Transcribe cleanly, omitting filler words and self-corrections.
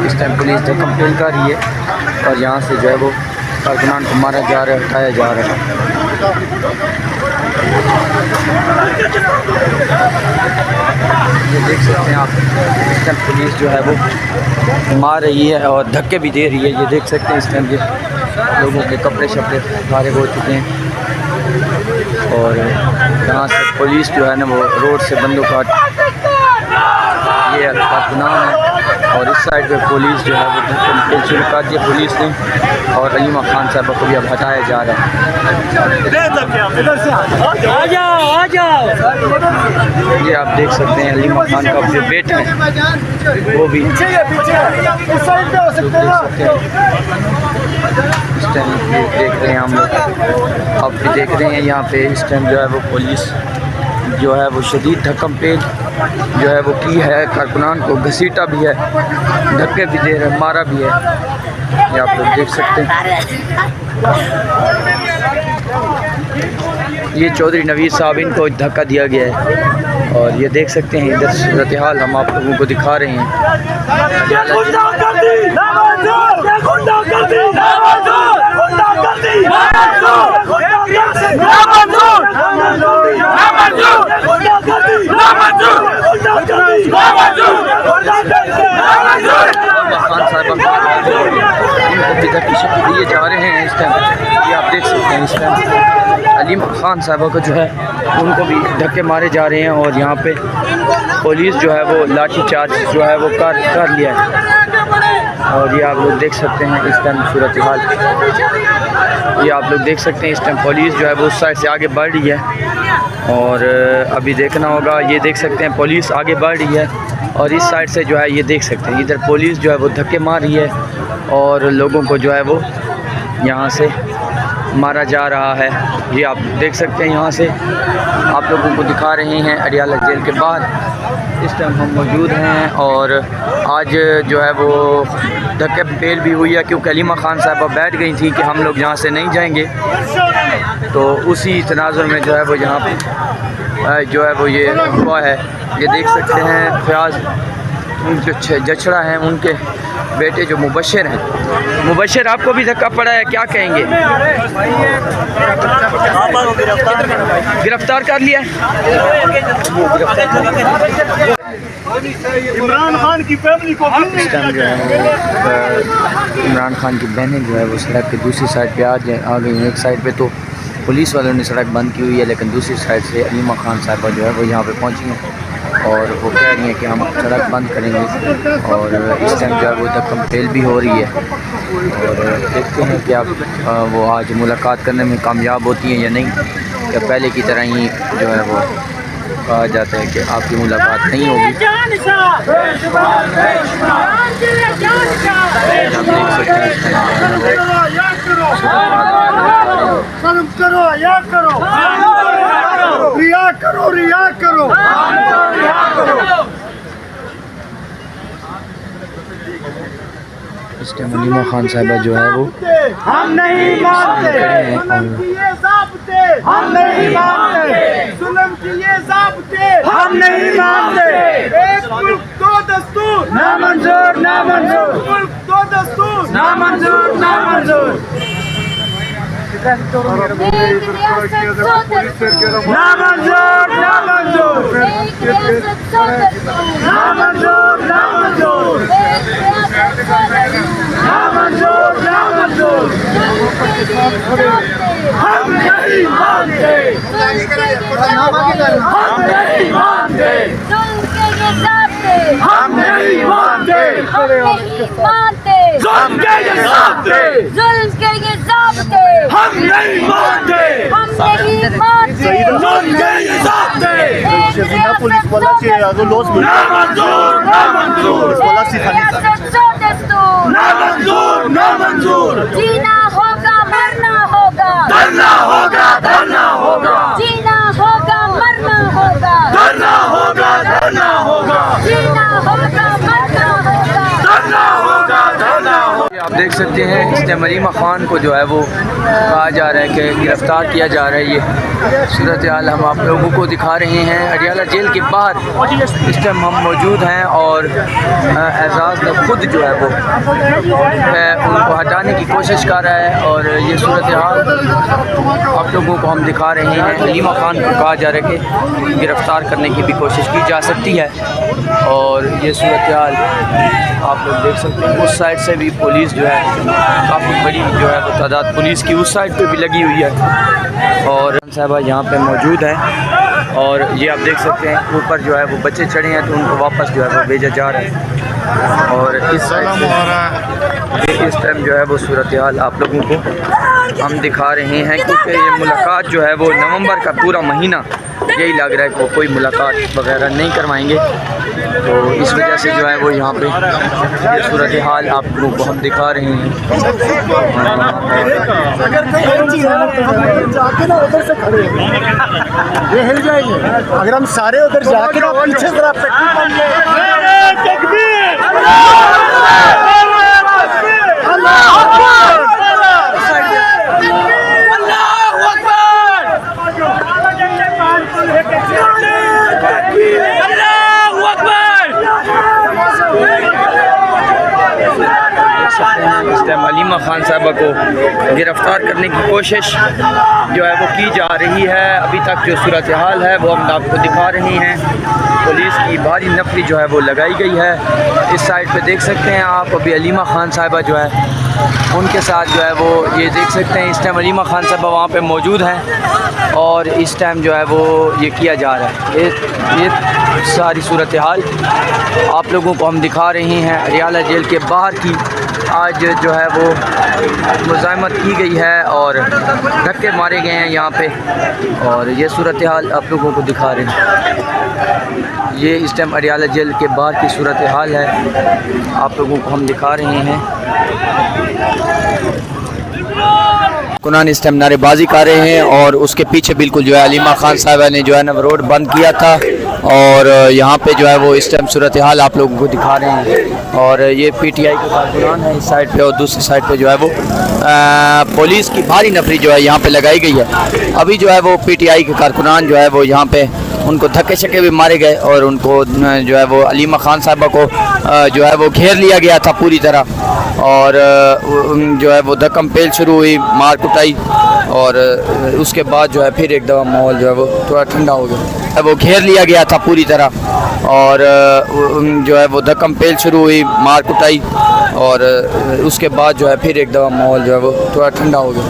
इस time police जो complain कर रही है और यहाँ से जो है वो कारकुनान को मारा जा रहा है, उठाया जा रहा है। ये देख सकते हैं आप, इस टाइम पुलिस जो है वो मार रही है और धक्के भी दे रही है। ये देख सकते हैं इस टाइम के लोगों के कपड़े शपड़े फारिग हो चुके हैं और यहाँ से पुलिस जो है ना वो रोड से बंदों का ये कारकुनान है और इस साइड पे पुलिस जो है वो धक्के शुरू कर दिए पुलिस ने और अलीमा खान साहब को भी अब हटाया जा रहा है। ये आप देख सकते हैं अलीमा खान का जो बेटा है वो भी इस टाइम देख रहे हैं हम लोग, आप भी देख रहे हैं यहाँ पे इस टाइम जो है वो पुलिस जो है वो शदीद धक्कम पेल जो है वो की है, कारकुनान को घसीटा भी है, धक्के भी दे रहे, मारा भी है। ये आप लोग देख सकते हैं। ये चौधरी नवीद साहब, इनको धक्का दिया गया है और ये देख सकते हैं इधर सूरत हाल हम आप लोगों को दिखा रहे हैं। दिए जा रहे हैं इस टाइम, ये आप देख सकते हैं इस टाइम अलीमा खान साहबा को जो है उनको भी धक्के मारे जा रहे हैं और यहाँ पे पुलिस जो है वो लाठी चार्ज जो है वो कर लिया है और ये आप लोग देख सकते हैं इस टाइम सूरत हाल। ये आप लोग देख सकते हैं इस टाइम पुलिस जो है वो उस साइड से आगे बढ़ रही है और अभी देखना होगा। ये देख सकते हैं पुलिस आगे बढ़ रही है और इस साइड से जो है ये देख सकते हैं इधर पुलिस जो है वो धक्के मार रही है और लोगों को जो है वो यहाँ से मारा जा रहा है। ये आप देख सकते हैं यहाँ से आप लोगों को दिखा रहे हैं अडियाला जेल के बाहर इस टाइम हम मौजूद हैं और आज जो है वो धक्के पेल भी हुई है क्योंकि अलीमा खान साहबा बैठ गई थी कि हम लोग यहाँ से नहीं जाएंगे, तो उसी तनाजुर में जो है वो यहाँ पे जो है वो ये हुआ है। ये देख सकते हैं फयाज जो जचड़ा हैं उनके बेटे जो मुबशर हैं। मुबशर, आपको भी धक्का पड़ा है, क्या कहेंगे? गिरफ्तार कर लिया इमरान खान की फैमिली को इस टाइम जो है इमरान खान की बहनें जो है वो सड़क के दूसरी साइड पे आ गई हैं। एक साइड पे तो पुलिस वालों ने सड़क बंद की हुई है लेकिन दूसरी साइड से अलीमा खान साहबा जो है वो यहाँ पे पहुँची हैं और वो कह रही हैं कि हम सड़क बंद करेंगे और इस टाइम जो है वो धक्कम पेल भी हो रही है और देखते हैं कि आप वो आज मुलाकात करने में कामयाब होती हैं या नहीं, या पहले की तरह ही जो है वो कहा जाता है कि आपकी मुलाकात नहीं होगी। आप देख सकते हैं रिया करो रिया करो। इस टाइम अलीमा खान साहबा जो है वो हम नहीं मानते, हम नहीं मानते, जुल्म की ये ज़ाब्ते हम नहीं मानते। एक मुल्क दो दस्तूर ना मंजूर, ना मंजूर। मुल्क दो दस्तूर ना मंजूर, ना मंजूर। ना मंजूर, ना मंजूर, ना मंजूर, ना मंजूर, ना मंजूर, ना मंजूर। हम नहीं मानते, हम नहीं मानते, हम नहीं मानते, जुल्म के ये ज़ाब्ते, जुल्म के ये ज़ाब्ते हम नहीं मानते, हम नहीं मानते, जुल्म के ये ज़ाब्ते। पुलिस वाला चाहिए आगे लॉस में ना मंजूर, ना मंजूर, वाला सिखाने ना मंजूर, ना मंजूर। जीना होगा मरना होगा, धरना होगा, धरना होगा। जीना होगा मरना होगा, धरना होगा, धरना होगा। जीना होगा मरना होगा, धरना होगा, धरना होगा। आप देख देख सकते हैं इस्लाम अलीमा ख़ान को जो है वो कहा जा रहा है कि गिरफ़्तार किया जा रहा है। ये सूरत हाल हम आप लोगों को दिखा रहे हैं अडियाला जेल के बाहर इस टाइम हम मौजूद हैं और एजाज़ ने खुद जो है वो उनको हटाने की कोशिश कर रहा है और ये सूरत हाल आप लोगों को हम दिखा रहे हैं। अलीमा ख़ान को कहा जा रहा है कि गिरफ़्तार करने की भी कोशिश की जा सकती है और ये सूरत हाल आप लोग देख सकते हैं। उस साइड से भी पुलिस जो है काफ़ी बड़ी जो है वो तादाद पुलिस की उस साइड पे भी लगी हुई है और साहबा यहाँ पे मौजूद है और ये आप देख सकते हैं ऊपर जो है वो बच्चे चढ़े हैं तो उनको वापस जो है वो भेजा जा रहा है और इस साइड से इस टाइम जो है वो सूरत हाल आप लोगों को हम दिखा रहे हैं क्योंकि ये मुलाकात जो है वो नवंबर का पूरा महीना यही लग रहा है कि कोई मुलाकात वगैरह नहीं करवाएंगे तो इस वजह से जो है वो यहाँ पे ये सूरत हाल आप लोगों को हम दिखा रहे हैं। ये हिल जाएंगे अगर हम सारे उधर जाके ना पीछे जरा अलीमा ख़ान साहबा को गिरफ़्तार करने की कोशिश जो है वो की जा रही है। अभी तक जो सूरत हाल है वो हम आपको दिखा रहे हैं। पुलिस की भारी नफरी जो है वो लगाई गई है। इस साइड पे देख सकते हैं आप अभी अलीमा ख़ान साहबा जो है उनके साथ जो है वो ये देख सकते हैं इस टाइम अलीमा ख़ान साहबा वहाँ पे मौजूद हैं और इस टाइम जो है वो ये किया जा रहा है। ये सारी सूरत हाल आप लोगों को हम दिखा रहे हैं अडियाला जेल के बाहर की। आज जो है वो मुज़ाहमत की गई है और धक्के मारे गए हैं यहाँ पे और ये सूरत हाल आप लोगों को दिखा रहे हैं। ये इस टाइम अडियाला जेल के बाहर की सूरत हाल है आप लोगों को हम दिखा रहे हैं। कुनान इस टाइम नारेबाजी कर रहे हैं और उसके पीछे बिल्कुल जो है अलीमा ख़ान साहबा ने जो है ना रोड बंद किया था और यहाँ पे जो है वो इस टाइम सूरत हाल आप लोगों को दिखा रहे हैं और ये पीटीआई के कारकुनान है इस साइड पे और दूसरी साइड पे जो है वो पुलिस की भारी नफरी जो है यहाँ पे लगाई गई है। अभी जो है वो पीटीआई के कारकुनान जो है वो यहाँ पे उनको धक्के शक्के भी मारे गए और उनको जो है वो अलीमा ख़ान साहबा को जो है वो घेर लिया गया था पूरी तरह और जो है वो धक्कम पेल शुरू हुई मार कुटाई और उसके बाद जो है फिर एक दफ़ा माहौल जो है वो थोड़ा ठंडा हो गया। वो घेर लिया गया था पूरी तरह और जो है वो धक्कम पेल शुरू हुई मार कुटाई और उसके बाद जो है फिर एक दफ़ा माहौल जो है वो थोड़ा ठंडा हो गया।